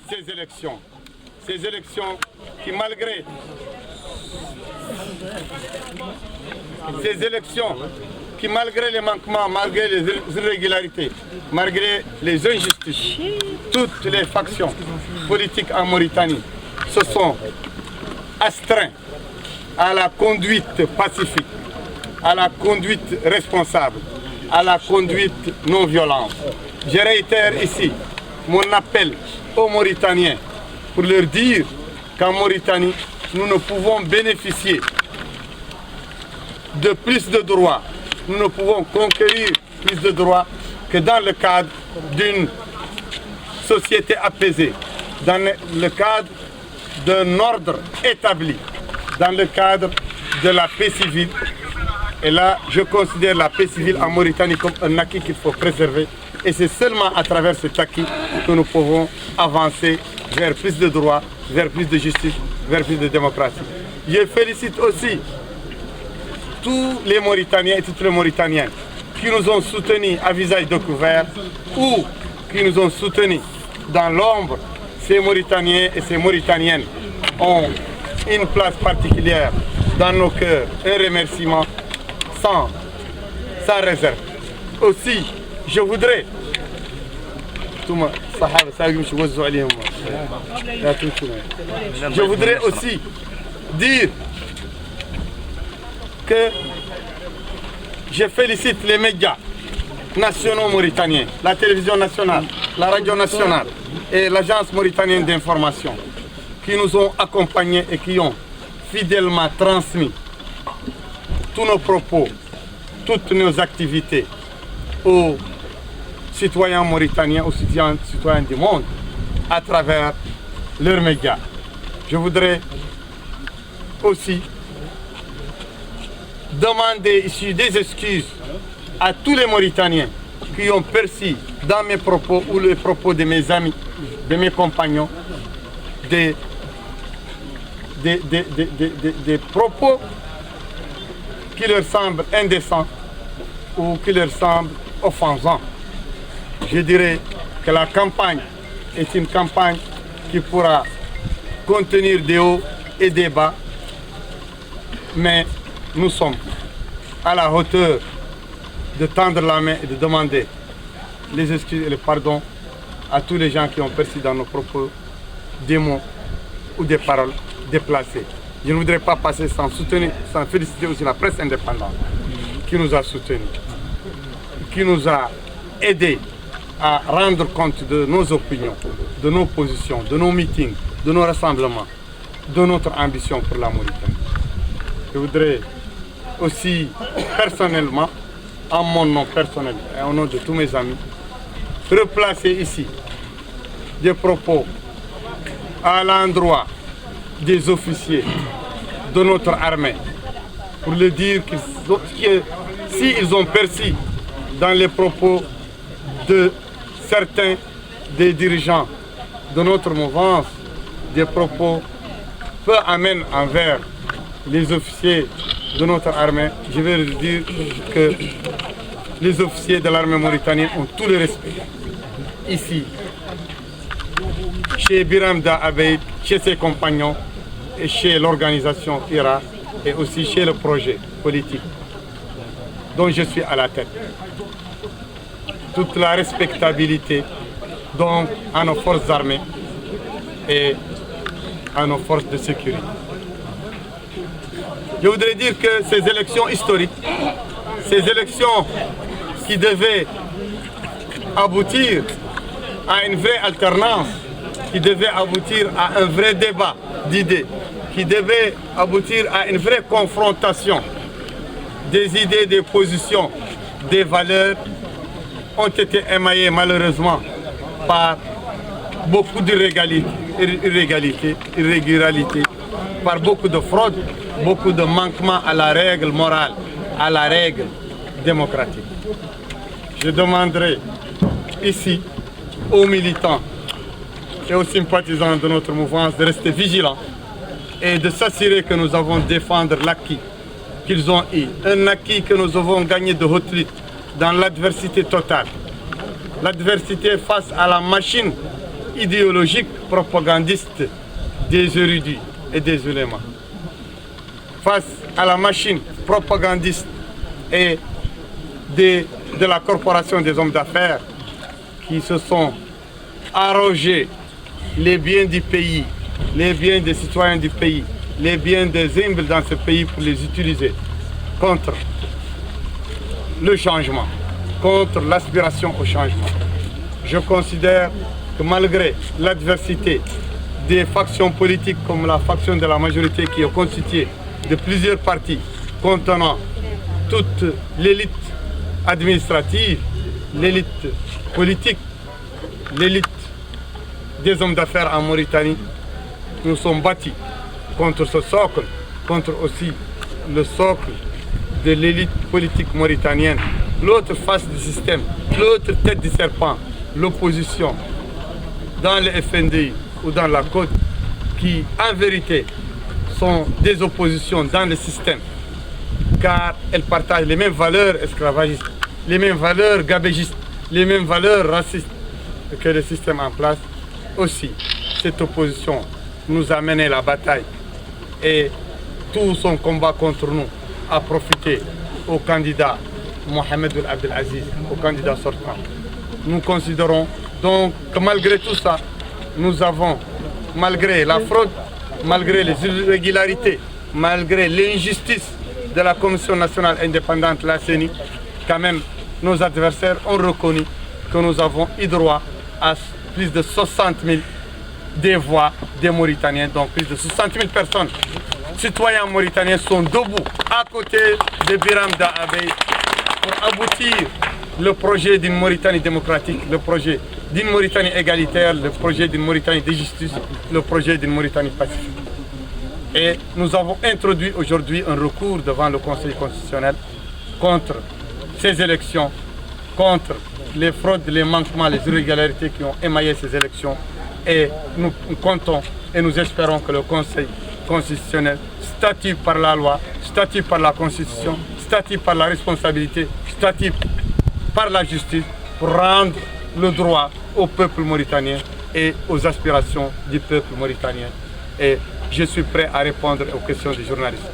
ces élections qui malgré les manquements, malgré les irrégularités, malgré les injustices, toutes les factions politiques en Mauritanie se sont astreints à la conduite pacifique, à la conduite responsable, à la conduite non violente. Je réitère ici mon appel aux Mauritaniens pour leur dire qu'en Mauritanie, nous ne pouvons bénéficier de plus de droits, nous ne pouvons conquérir plus de droits que dans le cadre d'une société apaisée, dans le cadre d'un ordre établi, dans le cadre de la paix civile. Et là, je considère la paix civile en Mauritanie comme un acquis qu'il faut préserver. Et c'est seulement à travers cet acquis que nous pouvons avancer vers plus de droits, vers plus de justice, vers plus de démocratie. Je félicite aussi tous les Mauritaniens et toutes les Mauritaniennes qui nous ont soutenus à visage découvert ou qui nous ont soutenus dans l'ombre. Ces Mauritaniens et ces Mauritaniennes ont une place particulière dans nos cœurs. Un remerciement sans réserve. Aussi, je voudrais aussi dire que je félicite les médias nationaux mauritaniens, la télévision nationale, la radio nationale et l'agence mauritanienne d'information qui nous ont accompagnés et qui ont fidèlement transmis tous nos propos, toutes nos activités aux citoyens mauritaniens, aux citoyens du monde à travers leurs médias. Je voudrais aussi demander ici des excuses à tous les Mauritaniens qui ont perçu dans mes propos ou les propos de mes amis, de mes compagnons, des propos qui leur semblent indécents ou qui leur semblent offensants. Je dirais que la campagne est une campagne qui pourra contenir des hauts et des bas, mais nous sommes à la hauteur de tendre la main et de demander les excuses et le pardon à tous les gens qui ont perçu dans nos propos des mots ou des paroles déplacées. Je ne voudrais pas passer sans féliciter aussi la presse indépendante qui nous a soutenus, qui nous a aidés à rendre compte de nos opinions, de nos positions, de nos meetings, de nos rassemblements, de notre ambition pour la Mauritanie. Je voudrais aussi personnellement, en mon nom personnel et au nom de tous mes amis, replacer ici des propos à l'endroit des officiers de notre armée pour leur dire que s'ils ont perçu dans les propos de certains des dirigeants de notre mouvance des propos peu amènent envers les officiers de notre armée, je vais leur dire que les officiers de l'armée mauritanienne ont tout le respect ici, chez Biramda Abeid, chez ses compagnons et chez l'organisation IRA et aussi chez le projet politique dont je suis à la tête. Toute la respectabilité donc à nos forces armées et à nos forces de sécurité. Je voudrais dire que ces élections historiques, ces élections qui devaient aboutir à une vraie alternance, qui devaient aboutir à un vrai débat d'idées, qui devaient aboutir à une vraie confrontation des idées, des positions, des valeurs, ont été émaillées malheureusement par beaucoup d'irrégularités, par beaucoup de fraudes, beaucoup de manquements à la règle morale, à la règle démocratique. Je demanderai ici aux militants et aux sympathisants de notre mouvance de rester vigilants et de s'assurer que nous avons défendre l'acquis qu'ils ont eu, un acquis que nous avons gagné de haute lutte dans l'adversité totale. L'adversité face à la machine idéologique propagandiste des érudits et des ulémas. Face à la machine propagandiste et de la corporation des hommes d'affaires qui se sont arrogés les biens du pays, les biens des citoyens du pays, les biens des humbles dans ce pays pour les utiliser contre le changement, contre l'aspiration au changement. Je considère que malgré l'adversité des factions politiques comme la faction de la majorité qui est constituée de plusieurs partis contenant toute l'élite administrative, l'élite politique, l'élite des hommes d'affaires en Mauritanie, nous sommes battus contre ce socle, contre aussi le socle de l'élite politique mauritanienne, l'autre face du système, l'autre tête du serpent, l'opposition dans le FNDI ou dans la côte qui en vérité sont des oppositions dans le système car elles partagent les mêmes valeurs esclavagistes, les mêmes valeurs gabégistes, les mêmes valeurs racistes que le système en place. Aussi, cette opposition nous a mené la bataille et tout son combat contre nous a profité au candidat Mohamed El Abdelaziz, au candidat sortant. Nous considérons donc que malgré tout ça, nous avons, malgré la fraude, malgré les irrégularités, malgré l'injustice de la Commission nationale indépendante, la CENI, quand même nos adversaires ont reconnu que nous avons eu droit à plus de 60 000 des voix des Mauritaniens, donc plus de 60 000 personnes, citoyens mauritaniens sont debout à côté de Biram Da'abey pour aboutir le projet d'une Mauritanie démocratique, le projet d'une Mauritanie égalitaire, le projet d'une Mauritanie de justice, le projet d'une Mauritanie pacifique. Et nous avons introduit aujourd'hui un recours devant le Conseil constitutionnel contre ces élections, contre les fraudes, les manquements, les irrégularités qui ont émaillé ces élections. Et nous comptons et nous espérons que le Conseil constitutionnel statue par la loi, statue par la Constitution, statue par la responsabilité, statue par la justice pour rendre le droit au peuple mauritanien et aux aspirations du peuple mauritanien. Et je suis prêt à répondre aux questions des journalistes.